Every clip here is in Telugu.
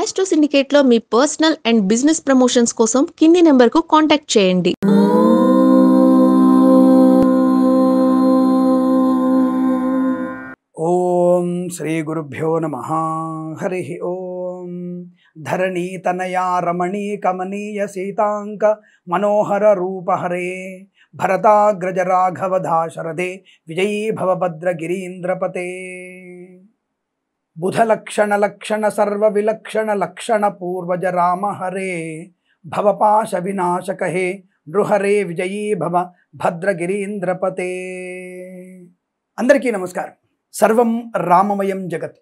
ఆస్ట్రో సిండికేట్లో మీ పర్సనల్ అండ్ బిజినెస్ ప్రమోషన్స్ కోసం కింది నెంబర్కు కాంటాక్ట్ చేయండి. ఓం శ్రీ గురుభ్యో నమః. హరి ఓం. ధరణీతనయా రమణీ కమనీయ సీతాంక మనోహర రూపహరే భరతాగ్రజ రాఘవధా శరదే విజయీ భవభద్రగిరీంద్రపతే. బుధలక్షణ లక్షణ సర్వ విలక్షణ లక్షణ పూర్వజ రామ హరే భవపాశ వినాశక హే నృహరే విజయీ భవ భద్రగిరీంద్రపతే. అందరికీ నమస్కారం. సర్వం రామమయం జగత్,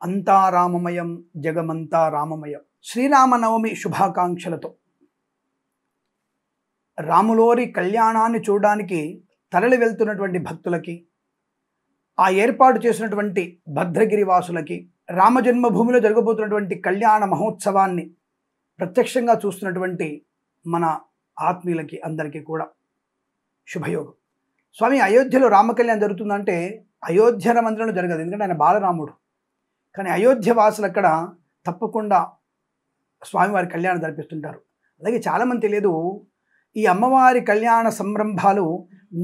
అంతా రామమయం, జగమంతా రామమయం. శ్రీరామనవమి శుభాకాంక్షలతో రాములోరి కళ్యాణాన్ని చూడడానికి తరలి వెళ్తున్నటువంటి భక్తులకి, ఆ ఏర్పాటు చేసినటువంటి భద్రగిరి వాసులకి, రామజన్మభూమిలో జరగబోతున్నటువంటి కళ్యాణ మహోత్సవాన్ని ప్రత్యక్షంగా చూస్తున్నటువంటి మన ఆత్మీయులకి అందరికీ కూడా శుభయోగం. స్వామి, అయోధ్యలో రామకళ్యాణం జరుగుతుందంటే అయోధ్య మందిరంలో జరగదు, ఎందుకంటే ఆయన బాలరాముడు. కానీ అయోధ్య వాసులు అక్కడ తప్పకుండా స్వామివారి కళ్యాణం జరిపిస్తుంటారు. అలాగే చాలామంది తెలియదు, ఈ అమ్మవారి కళ్యాణ సంరంభాలు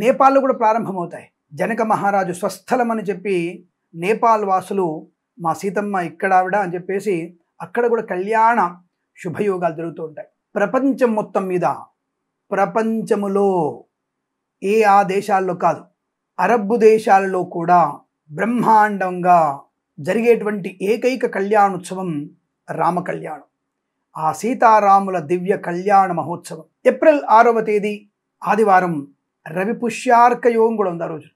నేపాల్లో కూడా ప్రారంభమవుతాయి. జనక మహారాజు స్వస్థలం అని చెప్పి నేపాల్ వాసులు మా సీతమ్మ ఇక్కడ ఆవిడ అని చెప్పేసి అక్కడ కూడా కళ్యాణ శుభయోగాలు జరుగుతూ ఉంటాయి. ప్రపంచం మొత్తం మీద, ప్రపంచములో ఆ దేశాల్లో కాదు, అరబ్బు దేశాలలో కూడా బ్రహ్మాండంగా జరిగేటువంటి ఏకైక కళ్యాణోత్సవం రామ కళ్యాణం. ఆ సీతారాముల దివ్య కళ్యాణ మహోత్సవం ఏప్రిల్ 6వ తేదీ ఆదివారం రవి పుష్యార్క యోగం కూడా ఉంది. ఆ రోజు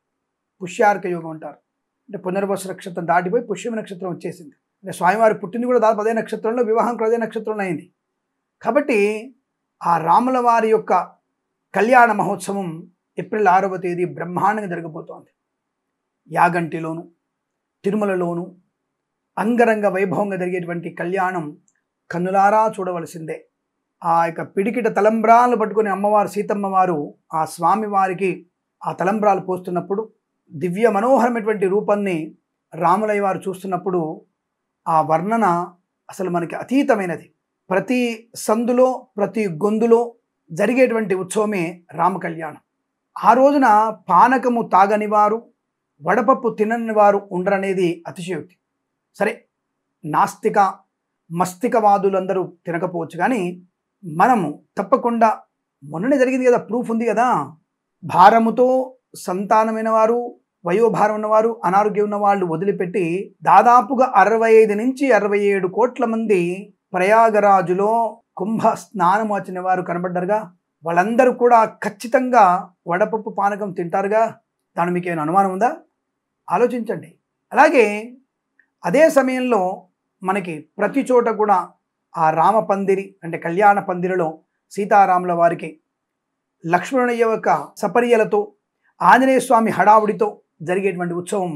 పుష్యార్క యోగం అంటారు. అంటే పునర్వసు నక్షత్రం దాటిపోయి పుష్యమి నక్షత్రం వచ్చేసింది. అంటే స్వామివారి పుట్టింది కూడా దాదాపు అదే నక్షత్రంలో, వివాహం కూడా అదే నక్షత్రంలో అయింది. కాబట్టి ఆ రాముల వారి యొక్క కళ్యాణ మహోత్సవం ఏప్రిల్ 6వ తేదీ బ్రహ్మాండంగా జరగబోతోంది. యాగంటిలోను తిరుమలలోను అంగరంగ వైభవంగా జరిగేటువంటి కళ్యాణం కన్నులారా చూడవలసిందే. ఆ యొక్క పిడికిట తలంబ్రాలు పట్టుకుని అమ్మవారు సీతమ్మ వారు ఆ స్వామి వారికి ఆ తలంబ్రాలు పోస్తున్నప్పుడు, దివ్య మనోహరమైనటువంటి రూపాన్ని రాములయ్య వారు చూస్తున్నప్పుడు ఆ వర్ణన అసలు మనకి అతీతమైనది. ప్రతి సందులో ప్రతి గొంతులో జరిగేటువంటి ఉత్సవమే రామ కళ్యాణం. ఆ రోజున పానకము తాగని వారు, వడపప్పు తినని వారు ఉండరనేది అతిశయోక్తి. సరే, నాస్తిక మస్తికవాదులందరూ తినకపోవచ్చు, కానీ మనము తప్పకుండా, మొన్ననే జరిగింది కదా, ప్రూఫ్ ఉంది కదా, భారముతో సంతానమైన వారు, వయోభారం ఉన్నవారు, అనారోగ్యం ఉన్న వాళ్ళు వదిలిపెట్టి దాదాపుగా 65 నుంచి 67 కోట్ల మంది ప్రయాగరాజులో కుంభ స్నానం వచ్చిన వారు కనబడ్డారుగా. వాళ్ళందరూ కూడా ఖచ్చితంగా వడపప్పు పానకం తింటారుగా. దాని మీకు ఏమైనా అనుమానం ఉందా? ఆలోచించండి. అలాగే అదే సమయంలో మనకి ప్రతి చోట కూడా ఆ రామ పందిరి అంటే కళ్యాణ పందిరిలో సీతారాముల వారికి లక్ష్మణయ్య యొక్క సపర్యలతో, ఆంజనేయ స్వామి హడావుడితో జరిగేటువంటి ఉత్సవం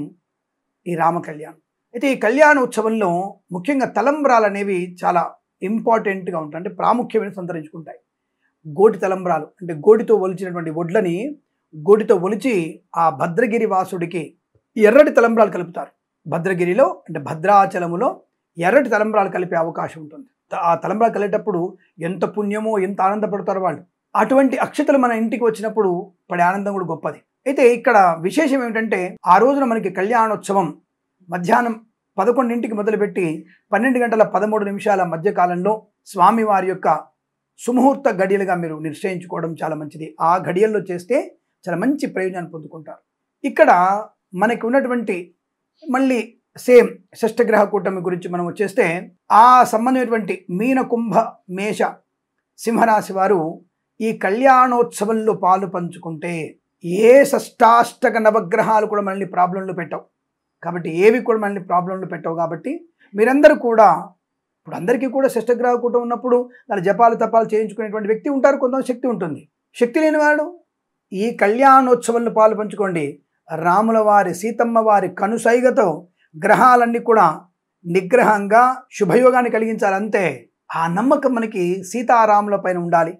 ఈ రామ కళ్యాణం. అయితే ఈ కళ్యాణ ఉత్సవంలో ముఖ్యంగా తలంబ్రాలు అనేవి చాలా ఇంపార్టెంట్గా ఉంటాయి, అంటే ప్రాముఖ్యమైన సంతరించుకుంటాయి. గోటి తలంబ్రాలు అంటే గోటితో ఒలిచినటువంటి వడ్లని గోటితో ఒలిచి ఆ భద్రగిరి వాసుడికి ఎర్రటి తలంబ్రాలు కలుపుతారు. భద్రగిరిలో అంటే భద్రాచలములో ఎర్రటి తలంబ్రాలు కలిపే అవకాశం ఉంటుంది. ఆ తలంబ్రాలు కలిగేటప్పుడు ఎంత పుణ్యమో, ఎంత ఆనందపడతారో వాళ్ళు. అటువంటి అక్షతలు మన ఇంటికి వచ్చినప్పుడు పడే ఆనందం కూడా గొప్పది. అయితే ఇక్కడ విశేషం ఏమిటంటే, ఆ రోజున మనకి కళ్యాణోత్సవం మధ్యాహ్నం 11ంటికి మొదలుపెట్టి 12 గంటల 13 నిమిషాల మధ్యకాలంలో స్వామివారి యొక్క సుముహూర్త గడియలుగా మీరు నిశ్చయించుకోవడం చాలా మంచిది. ఆ గడియల్లో చేస్తే చాలా మంచి ప్రయోజనాన్ని పొందుకుంటారు. ఇక్కడ మనకి ఉన్నటువంటి మళ్ళీ సేమ్ షష్టగ్రహ కూటమి గురించి మనం వచ్చేస్తే, ఆ సంబంధమైనటువంటి మీన కుంభ మేష సింహరాశి వారు ఈ కళ్యాణోత్సవంలో పాలు పంచుకుంటే ఏ షష్టాష్టక నవగ్రహాలు కూడా మనల్ని ప్రాబ్లంలో పెట్టవు. కాబట్టి ఏవి కూడా మనల్ని ప్రాబ్లంలో పెట్టవు. కాబట్టి మీరందరూ కూడా, ఇప్పుడు అందరికీ కూడా షష్టగ్రహ కూటం ఉన్నప్పుడు దాని జపాలు తపాలు చేయించుకునేటువంటి వ్యక్తి ఉంటారు, కొంత శక్తి ఉంటుంది. శక్తి లేనివాడు ఈ కళ్యాణోత్సవంలో పాలు పంచుకోండి. రాముల వారి సీతమ్మ వారి కనుసైగతో గ్రహాలన్నీ కూడా నిగ్రహంగా శుభయోగాన్ని కలిగించాలంతే. ఆ నమ్మకం మనకి సీతారాముల పైన ఉండాలి.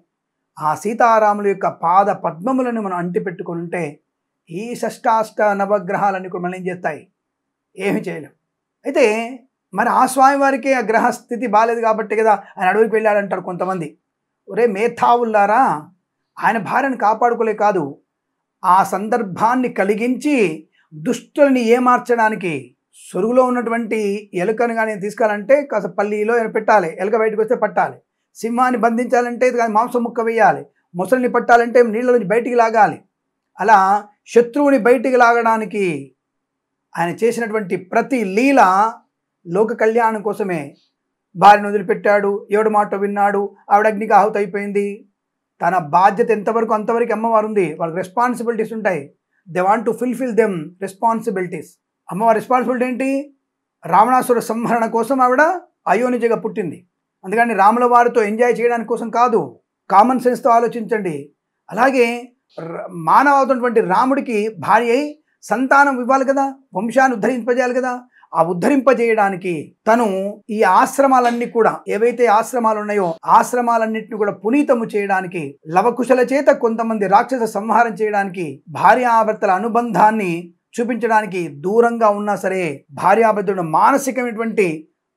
ఆ సీతారాముల యొక్క పాద పద్మములను మనం అంటిపెట్టుకుని ఉంటే ఈ షష్టాష్ట నవగ్రహాలన్నీ కూడా మనం ఏం చేస్తాయి? ఏమి చేయలేం. అయితే మరి ఆ స్వామివారికి ఆ గ్రహ స్థితి బాగాలేదు కాబట్టి కదా ఆయన అడవికి వెళ్ళాడంటారు కొంతమంది. ఒరే మేధావుల్లారా, ఆయన భార్యను కాపాడుకోలే కాదు, ఆ సందర్భాన్ని కలిగించి దుష్టుల్ని ఏమార్చడానికి సొరుగులో ఉన్నటువంటి ఎలుకను కానీ తీసుకెళ్ళాలంటే కాస్త పల్లీలో పెట్టాలి, ఎలుక బయటకు వస్తే పట్టాలి. సింహాన్ని బంధించాలంటే మాంసం ముక్క వేయాలి, ముసలిని పట్టాలంటే నీళ్ళ నుంచి బయటికి లాగాలి. అలా శత్రువుని బయటికి లాగడానికి ఆయన చేసినటువంటి ప్రతి లీల లోక కళ్యాణం కోసమే. భార్యను వదిలిపెట్టాడు, ఎవడు మాట విన్నాడు, ఆవిడ అగ్నికి ఆహుతి అయిపోయింది. తన బాధ్యత ఎంతవరకు అంతవరకు అమ్మవారు ఉంది, వాళ్ళకి రెస్పాన్సిబిలిటీస్ ఉంటాయి. They want to fulfil them responsibilities. అమ్మవారి రెస్పాన్సిబిలిటీ ఏంటి? రావణాసుర సంహరణ కోసం ఆవిడ అయోనిజగా పుట్టింది. అందుకని రాముల వారితో ఎంజాయ్ చేయడానికి కోసం కాదు, కామన్ సెన్స్తో ఆలోచించండి. అలాగే మానవటువంటి రాముడికి భార్య అయి సంతానం ఇవ్వాలి కదా, వంశాన్ని ఉద్ధరింపజేయాలి కదా. ఆ ఉద్ధరింపజేయడానికి తను ఈ ఆశ్రమాలన్నీ కూడా, ఏవైతే ఆశ్రమాలు ఉన్నాయో ఆశ్రమాలన్నింటినీ కూడా పునీతము చేయడానికి, లవకుశల చేత కొంతమంది రాక్షస సంహారం చేయడానికి, భార్యాభర్తల అనుబంధాన్ని చూపించడానికి, దూరంగా ఉన్నా సరే భార్యాభర్తలు మానసికమైనటువంటి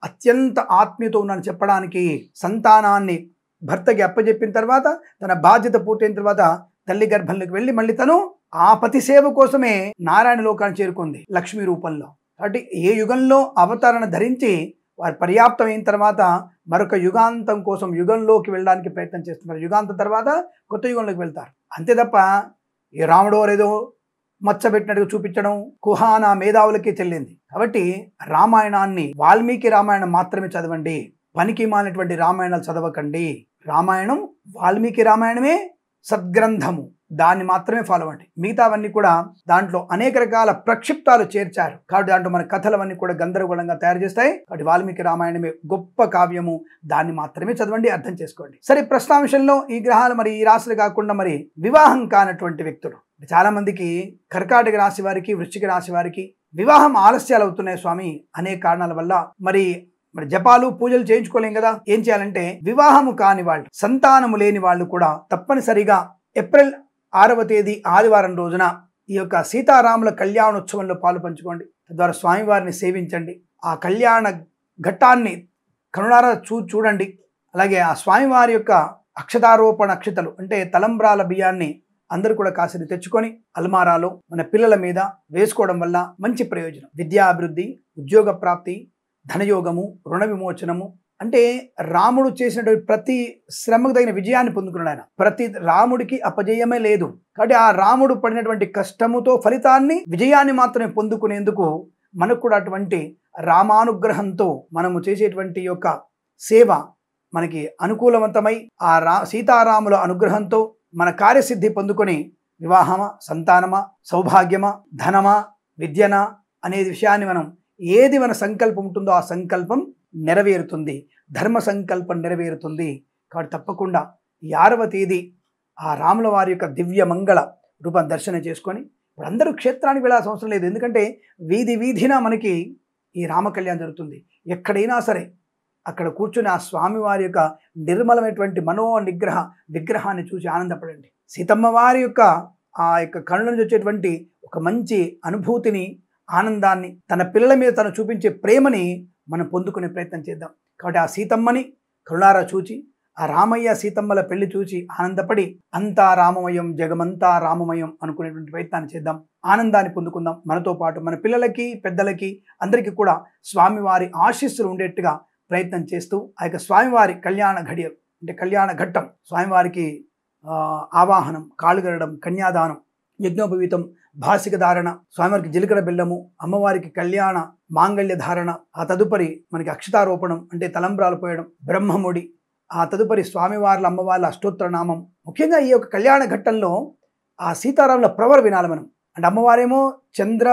అత్యంత ఆత్మీయత ఉన్నాను చెప్పడానికి, సంతానాన్ని భర్తకి అప్పచెప్పిన తర్వాత తన బాధ్యత పూర్తయిన తర్వాత తల్లి గర్భంలోకి వెళ్ళి మళ్ళీ తను ఆ పతి సేవ కోసమే నారాయణ లోకాన్ని చేరుకుంది లక్ష్మీ రూపంలో. కాబట్టి ఏ యుగంలో అవతరణ ధరించి వారు పర్యాప్తం అయిన తర్వాత మరొక యుగాంతం కోసం యుగంలోకి వెళ్ళడానికి ప్రయత్నం చేస్తున్నారు. యుగాంతం తర్వాత కొత్త యుగంలోకి వెళ్తారు. అంతే తప్ప ఈ రాముడు ఏదో మచ్చబెట్టినట్టుగా చూపించడం కుహానా మేధావులకే చెల్లింది. కాబట్టి రామాయణాన్ని వాల్మీకి రామాయణం మాత్రమే చదవండి, పనికి మాలినటువంటి రామాయణాలు చదవకండి. రామాయణం వాల్మీకి రామాయణమే సద్గ్రంథము, దాన్ని మాత్రమే ఫాలో అవ్వండి. మిగతావన్నీ కూడా దాంట్లో అనేక రకాల ప్రక్షిప్తాలు చేర్చారు కాబట్టి దాంట్లో మన కథలవన్నీ కూడా గందరగోళంగా తయారు చేస్తాయి. కాబట్టి వాల్మీకి రామాయణమే గొప్ప కావ్యము, దాన్ని మాత్రమే చదవండి, అర్థం చేసుకోండి. సరే, ప్రశ్నాంశంలో ఈ గ్రహాలు మరి ఈ రాశులు కాకుండా మరి వివాహం కానటువంటి వ్యక్తులు చాలా మందికి, కర్కాటక రాశి వారికి, వృశ్చిక రాశి వారికి వివాహం ఆలస్యాలు అవుతున్నాయి స్వామి అనేక కారణాల వల్ల. మరి జపాలు పూజలు చేయించుకోలేం కదా. ఏం చేయాలంటే వివాహము కాని వాళ్ళు, సంతానము లేని వాళ్ళు కూడా తప్పనిసరిగా ఏప్రిల్ 6వ తేదీ ఆదివారం రోజున ఈ యొక్క సీతారాముల కళ్యాణోత్సవంలో పాలు పంచుకోండి. తద్వారా స్వామివారిని సేవించండి. ఆ కళ్యాణ ఘట్టాన్ని కనులారా చూడండి. అలాగే ఆ స్వామివారి యొక్క అక్షతారోపణ అక్షతలు అంటే తలంబ్రాల బియ్యాన్ని అందరూ కూడా కాసిని తెచ్చుకొని అల్మారాలో మన పిల్లల మీద వేసుకోవడం వల్ల మంచి ప్రయోజనం. విద్యాభివృద్ధి, ఉద్యోగ ప్రాప్తి, ధనయోగము, రుణ విమోచనము. అంటే రాముడు చేసినటువంటి ప్రతి శ్రమకు తగిన విజయాన్ని పొందుకున్నాడు ఆయన. ప్రతి రాముడికి అపజయమే లేదు. కాబట్టి ఆ రాముడు పడినటువంటి కష్టముతో ఫలితాన్ని, విజయాన్ని మాత్రమే పొందుకునేందుకు మనకు కూడా అటువంటి రామానుగ్రహంతో మనము చేసేటువంటి యొక్క సేవ మనకి అనుకూలవంతమై ఆ సీతారాముల అనుగ్రహంతో మన కార్యసిద్ధి పొందుకొని వివాహమా, సంతానమా, సౌభాగ్యమా, ధనమా, విద్యనా అనే విషయాన్ని మనం ఏది మన సంకల్పం ఉంటుందో ఆ సంకల్పం నెరవేరుతుంది, ధర్మ సంకల్పం నెరవేరుతుంది. కాబట్టి తప్పకుండా ఈ 6వ తేదీ ఆ రాముల వారి యొక్క దివ్య మంగళ రూపం దర్శనం చేసుకొని, ఇప్పుడు అందరూ క్షేత్రానికి వెళ్ళాల్సిన అవసరం లేదు. ఎందుకంటే వీధి వీధిన మనకి ఈ రామకళ్యాణం జరుగుతుంది. ఎక్కడైనా సరే అక్కడ కూర్చొని ఆ స్వామివారి యొక్క నిర్మలమైనటువంటి విగ్రహాన్ని చూసి ఆనందపడండి. సీతమ్మ వారి యొక్క ఆ యొక్క కళ్ళ నుంచి వచ్చేటువంటి ఒక మంచి అనుభూతిని, ఆనందాన్ని, తన పిల్లల మీద తను చూపించే ప్రేమని మనం పొందుకునే ప్రయత్నం చేద్దాం. కాబట్టి ఆ సీతమ్మని కరుణారా చూచి, ఆ రామయ్య సీతమ్మల పెళ్లి చూచి ఆనందపడి అంతా రామమయం, జగమంతా రామమయం అనుకునేటువంటి ప్రయత్నాన్ని చేద్దాం. ఆనందాన్ని పొందుకుందాం. మనతో పాటు మన పిల్లలకి, పెద్దలకి, అందరికీ కూడా స్వామివారి ఆశీస్సులు ఉండేట్టుగా ప్రయత్నం చేస్తూ ఆ యొక్క స్వామివారి కళ్యాణ ఘడియ అంటే కళ్యాణ ఘట్టం, స్వామివారికి ఆవాహనం, కాళ్ళుగరడం, కన్యాదానం, యజ్ఞోపవీతం, భాసిక ధారణ, స్వామివారికి జీలకర్ర బెల్లము, అమ్మవారికి కళ్యాణ మాంగళ్య ధారణ, ఆ తదుపరి మనకి అక్షతారోపణం అంటే తలంబ్రాలు పోయడం, బ్రహ్మముడి, ఆ తదుపరి స్వామివార్ల అమ్మవార్ల అష్టోత్తర నామం. ముఖ్యంగా ఈ యొక్క కళ్యాణ ఘట్టంలో ఆ సీతారాముల ప్రవర్ వినాలి మనం. అంటే అమ్మవారేమో చంద్ర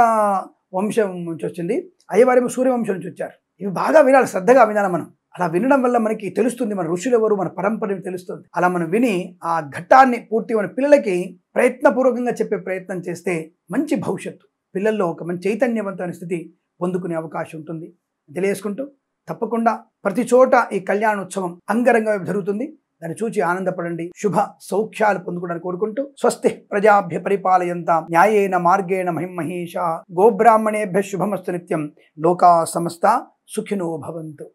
వంశం నుంచి వచ్చింది, అయ్యవారేమో సూర్యవంశం నుంచి వచ్చారు. ఇవి బాగా వినాలి, శ్రద్ధగా వినాలి మనం. అలా వినడం వల్ల మనకి తెలుస్తుంది మన ఋషులు ఎవరు, మన పరంపర తెలుస్తుంది. అలా మనం విని ఆ ఘట్టాన్ని పూర్తి మన పిల్లలకి ప్రయత్నపూర్వకంగా చెప్పే ప్రయత్నం చేస్తే మంచి భవిష్యత్తు, పిల్లల్లో ఒక మంచి చైతన్యవంతమైన స్థితి పొందుకునే అవకాశం ఉంటుంది. తెలియజేసుకుంటూ తప్పకుండా ప్రతి చోట ఈ కళ్యాణోత్సవం అంగరంగ జరుగుతుంది. దాన్ని చూచి ఆనందపడండి. శుభ సౌఖ్యాలు పొందుకోవడానికి కోరుకుంటూ స్వస్తి ప్రజాభ్య పరిపాలయంతాం న్యాయేన మార్గేణ మహిమహేష గోబ్రాహ్మణేభ్య శుభమస్తు నిత్యం లోకా సమస్త సుఖినో భవంతు.